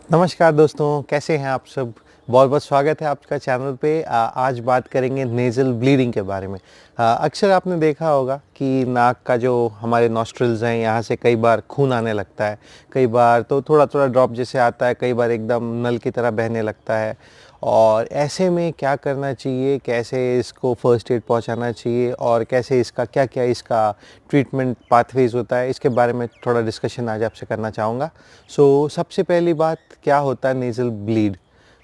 नमस्कार दोस्तों, कैसे हैं आप सब। बहुत बहुत स्वागत है आपका चैनल पे। आज बात करेंगे नेज़ल ब्लीडिंग के बारे में। अक्सर आपने देखा होगा कि नाक का जो हमारे नॉस्ट्रिल्स हैं, यहाँ से कई बार खून आने लगता है, कई बार तो थोड़ा थोड़ा ड्रॉप जैसे आता है, कई बार एकदम नल की तरह बहने लगता है। और ऐसे में क्या करना चाहिए, कैसे इसको फर्स्ट एड पहुंचाना चाहिए और कैसे इसका क्या क्या इसका ट्रीटमेंट पाथवेज होता है, इसके बारे में थोड़ा डिस्कशन आज आपसे करना चाहूँगा। सबसे पहली बात, क्या होता है नेज़ल ब्लीड।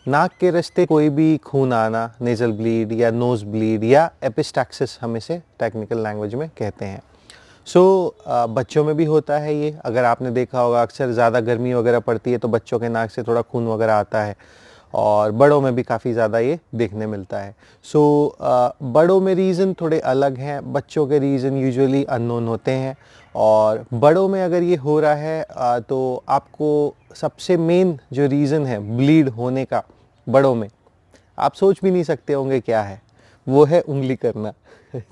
नाक के रास्ते कोई भी खून आना नेज़ल ब्लीड या नोज़ ब्लीड या एपिस्टैक्सिस हम इसे टेक्निकल लैंग्वेज में कहते हैं। बच्चों में भी होता है ये। अगर आपने देखा होगा, अक्सर ज़्यादा गर्मी वगैरह पड़ती है तो बच्चों के नाक से थोड़ा खून वगैरह आता है, और बड़ों में भी काफ़ी ज़्यादा ये देखने मिलता है। बड़ों में रीज़न थोड़े अलग हैं, बच्चों के रीज़न यूजुअली अननोन होते हैं। और बड़ों में अगर ये हो रहा है तो आपको सबसे मेन जो रीज़न है ब्लीड होने का बड़ों में, आप सोच भी नहीं सकते होंगे क्या है। वो है उंगली करना।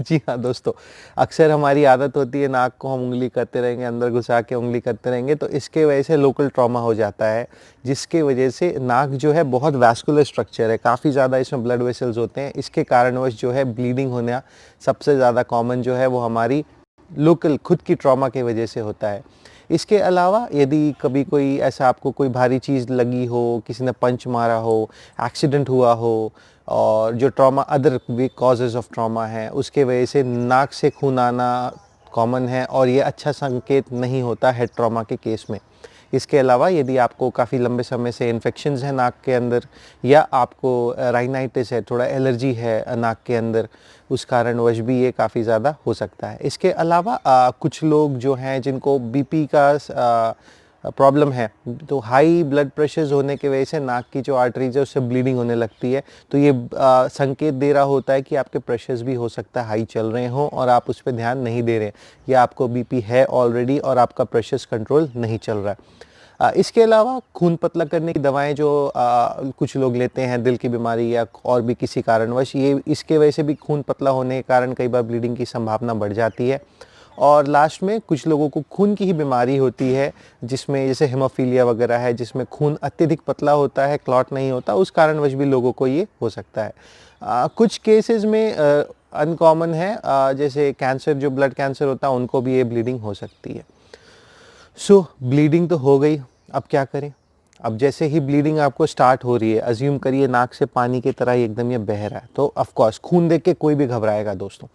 जी हाँ दोस्तों, अक्सर हमारी आदत होती है नाक को हम उंगली करते रहेंगे, अंदर घुसा के उंगली करते रहेंगे, तो इसके वजह से लोकल ट्रॉमा हो जाता है, जिसके वजह से नाक जो है बहुत वैस्कुलर स्ट्रक्चर है, काफ़ी ज़्यादा इसमें ब्लड वेसल्स होते हैं। इसके कारणवश जो है ब्लीडिंग होना सबसे ज़्यादा कॉमन जो है वो हमारी लोकल खुद की ट्रॉमा की वजह से होता है। इसके अलावा यदि कभी कोई ऐसा आपको कोई भारी चीज़ लगी हो, किसी ने पंच मारा हो, एक्सीडेंट हुआ हो, और जो ट्रॉमा अदर भी कॉजेज़ ऑफ ट्रॉमा है, उसके वजह से नाक से खून आना कॉमन है, और ये अच्छा संकेत नहीं होता हेड ट्रॉमा के केस में। इसके अलावा यदि आपको काफ़ी लंबे समय से इन्फेक्शंस हैं नाक के अंदर, या आपको राइनाइटिस है, थोड़ा एलर्जी है नाक के अंदर, उस कारणवश भी ये काफ़ी ज़्यादा हो सकता है। इसके अलावा कुछ लोग जो हैं जिनको बीपी का प्रॉब्लम है, तो हाई ब्लड प्रेशर्स होने की वजह से नाक की जो आर्टरीज है उससे ब्लीडिंग होने लगती है, तो ये संकेत दे रहा होता है कि आपके प्रेशर्स भी हो सकता है हाई चल रहे हों और आप उस पर ध्यान नहीं दे रहे हैं, या आपको बीपी है ऑलरेडी और आपका प्रेशर्स कंट्रोल नहीं चल रहा है। इसके अलावा खून पतला करने की दवाएं जो कुछ लोग लेते हैं दिल की बीमारी या और भी किसी कारणवश, ये इसके वजह से भी खून पतला होने के कारण कई बार ब्लीडिंग की संभावना बढ़ जाती है। और लास्ट में कुछ लोगों को खून की ही बीमारी होती है, जिसमें जैसे हेमोफीलिया वगैरह है, जिसमें खून अत्यधिक पतला होता है, क्लॉट नहीं होता, उस कारणवश भी लोगों को ये हो सकता है। कुछ केसेस में अनकॉमन है, जैसे कैंसर, जो ब्लड कैंसर होता है उनको भी ये ब्लीडिंग हो सकती है। ब्लीडिंग तो हो गई, अब क्या करें। अब जैसे ही ब्लीडिंग आपको स्टार्ट हो रही है, अज्यूम करिए नाक से पानी की तरह ही एकदम ये बह रहा है, तो ऑफ कोर्स खून देख के कोई भी घबराएगा दोस्तों।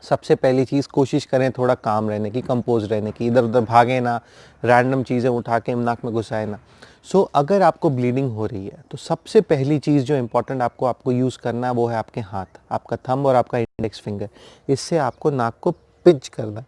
सबसे पहली चीज़, कोशिश करें थोड़ा काम रहने की, कंपोज रहने की, इधर उधर भागे ना, रैंडम चीज़ें उठा के नाक में घुसाए ना। अगर आपको ब्लीडिंग हो रही है तो सबसे पहली चीज़ जो इम्पोर्टेंट आपको आपको यूज़ करना है वो है आपके हाथ, आपका थंब और आपका इंडेक्स फिंगर। इससे आपको नाक को पिंच करना है।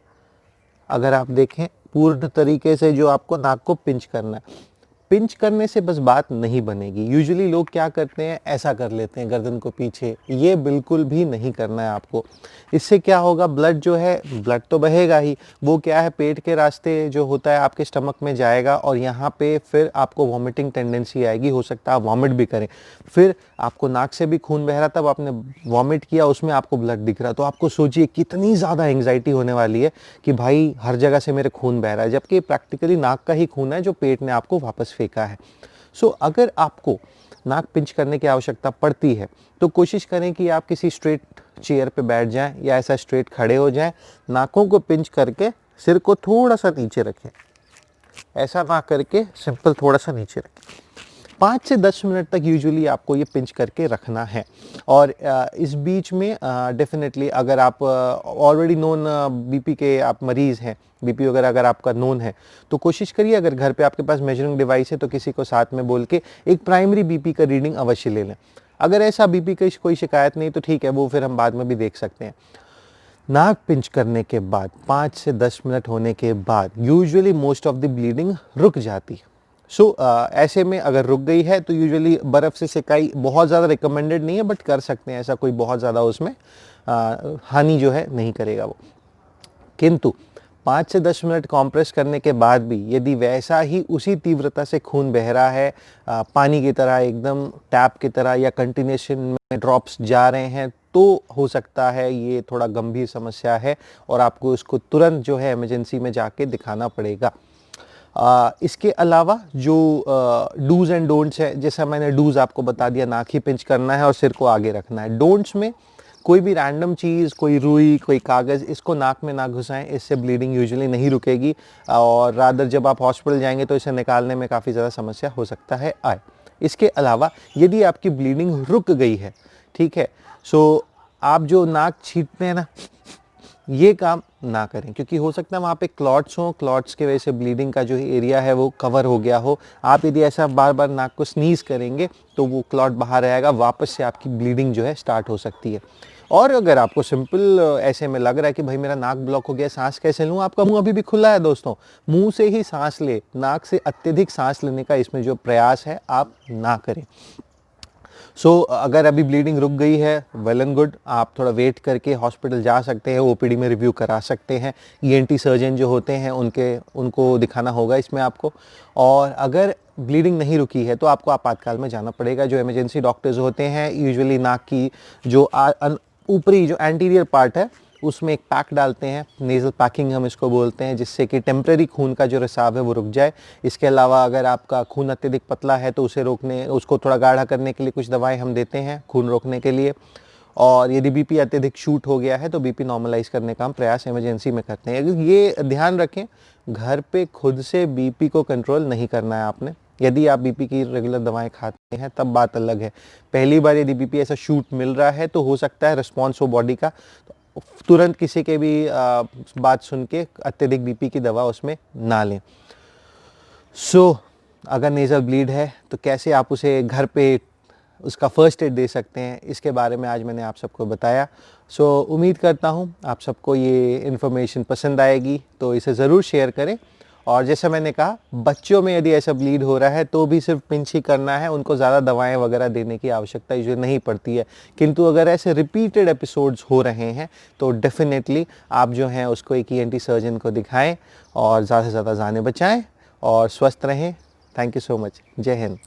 अगर आप देखें पूर्ण तरीके से, जो आपको नाक को पिंच करना है, पिंच करने से बस बात नहीं बनेगी। यूजुअली लोग क्या करते हैं, ऐसा कर लेते हैं गर्दन को पीछे, ये बिल्कुल भी नहीं करना है आपको। इससे क्या होगा, ब्लड जो है, ब्लड तो बहेगा ही, वो क्या है पेट के रास्ते जो होता है आपके स्टमक में जाएगा, और यहाँ पे फिर आपको वॉमिटिंग टेंडेंसी आएगी, हो सकता है आप वॉमिट भी करें। फिर आपको नाक से भी खून बह रहा, तब आपने वॉमिट किया, उसमें आपको ब्लड दिख रहा, तो आपको सोचिए कितनी ज़्यादा एंग्जाइटी होने वाली है कि भाई हर जगह से मेरे खून बह रहा है, जबकि प्रैक्टिकली नाक का ही खून है जो पेट ने आपको वापस फेंका है। अगर आपको नाक पिंच करने की आवश्यकता पड़ती है तो कोशिश करें कि आप किसी स्ट्रेट चेयर पे बैठ जाएं, या ऐसा स्ट्रेट खड़े हो जाएं, नाकों को पिंच करके सिर को थोड़ा सा नीचे रखें, ऐसा ना करके सिंपल थोड़ा सा नीचे रखें। 5 से 10 मिनट तक यूजुअली आपको ये पिंच करके रखना है। और इस बीच में डेफिनेटली अगर आप ऑलरेडी नोन बीपी के आप मरीज़ हैं, बीपी वगैरह अगर आपका नोन है, तो कोशिश करिए, अगर घर पे आपके पास मेजरिंग डिवाइस है तो किसी को साथ में बोल के एक प्राइमरी बीपी का रीडिंग अवश्य ले लें। अगर ऐसा बीपी की कोई शिकायत नहीं तो ठीक है, वो फिर हम बाद में भी देख सकते हैं। नाक पिंच करने के बाद 5 से 10 मिनट होने के बाद usually most of the bleeding रुक जाती है। ऐसे में अगर रुक गई है तो यूजुअली बर्फ़ से सिकाई बहुत ज़्यादा रिकमेंडेड नहीं है, बट कर सकते हैं, ऐसा कोई बहुत ज़्यादा उसमें हानि जो है नहीं करेगा वो। किंतु 5 से 10 मिनट कॉम्प्रेस करने के बाद भी यदि वैसा ही उसी तीव्रता से खून बह रहा है, पानी की तरह एकदम टैप की तरह, या कंटिन्यूएशन में ड्रॉप्स जा रहे हैं, तो हो सकता है ये थोड़ा गंभीर समस्या है और आपको इसको तुरंत जो है इमरजेंसी में जाके दिखाना पड़ेगा। इसके अलावा जो डूज़ एंड डोंट्स है, जैसा मैंने डूज़ आपको बता दिया, नाक ही पिंच करना है और सिर को आगे रखना है। डोंट्स में कोई भी रैंडम चीज़, कोई रुई, कोई कागज़, इसको नाक में ना घुसाएं, इससे ब्लीडिंग यूजुअली नहीं रुकेगी और रादर जब आप हॉस्पिटल जाएंगे तो इसे निकालने में काफ़ी ज़्यादा समस्या हो सकता है आए। इसके अलावा यदि आपकी ब्लीडिंग रुक गई है, ठीक है, सो आप जो नाक छींटते हैं ना, ये काम ना करें, क्योंकि हो सकता है वहाँ पे क्लॉट्स हों, क्लॉट्स की वजह से ब्लीडिंग का जो एरिया है वो कवर हो गया हो। आप यदि ऐसा बार बार नाक को स्नीज़ करेंगे तो वो क्लॉट बाहर आएगा, वापस से आपकी ब्लीडिंग जो है स्टार्ट हो सकती है। और अगर आपको सिंपल ऐसे में लग रहा है कि भाई मेरा नाक ब्लॉक हो गया, सांस कैसे लूँ, आपका मुंह अभी भी खुला है दोस्तों, मुंह से ही सांस ले, नाक से अत्यधिक सांस लेने का इसमें जो प्रयास है आप ना करें। अगर अभी ब्लीडिंग रुक गई है, वेल एंड गुड, आप थोड़ा वेट करके हॉस्पिटल जा सकते हैं, ओपीडी में रिव्यू करा सकते हैं। ईएनटी सर्जन जो होते हैं उनको दिखाना होगा इसमें आपको। और अगर ब्लीडिंग नहीं रुकी है तो आपको आपातकाल में जाना पड़ेगा। जो इमरजेंसी डॉक्टर्स होते हैं यूजुअली नाक की जो ऊपरी जो एंटीरियर पार्ट है उसमें एक पैक डालते हैं, नेज़ल पैकिंग हम इसको बोलते हैं, जिससे कि टेम्परेरी खून का जो रिसाव है वो रुक जाए। इसके अलावा अगर आपका खून अत्यधिक पतला है तो उसको थोड़ा गाढ़ा करने के लिए कुछ दवाएं हम देते हैं खून रोकने के लिए। और यदि बीपी अत्यधिक शूट हो गया है तो बीपी नॉर्मलाइज करने का हम प्रयास इमरजेंसी में करते हैं। ये ध्यान रखें, घर पे खुद से बीपी को कंट्रोल नहीं करना है आपने। यदि आप बीपी की रेगुलर दवाएं खाते हैं तब बात अलग है। पहली बार यदि बीपी ऐसा शूट मिल रहा है तो हो सकता है रिस्पॉन्स हो बॉडी का, तुरंत किसी के भी बात सुन के अत्यधिक बीपी की दवा उसमें ना लें। अगर नेज़ल ब्लीड है तो कैसे आप उसे घर पे उसका फर्स्ट एड दे सकते हैं, इसके बारे में आज मैंने आप सबको बताया। उम्मीद करता हूँ आप सबको ये इन्फॉर्मेशन पसंद आएगी, तो इसे ज़रूर शेयर करें। और जैसा मैंने कहा, बच्चों में यदि ऐसा ब्लीड हो रहा है तो भी सिर्फ पिंच ही करना है, उनको ज़्यादा दवाएं वगैरह देने की आवश्यकता यूजुअली नहीं पड़ती है। किंतु अगर ऐसे रिपीटेड एपिसोड्स हो रहे हैं तो डेफिनेटली आप जो हैं उसको एक ईएनटी सर्जन को दिखाएं और ज़्यादा से ज़्यादा जानें बचाएं और स्वस्थ रहें। Thank you so much. जय हिंद।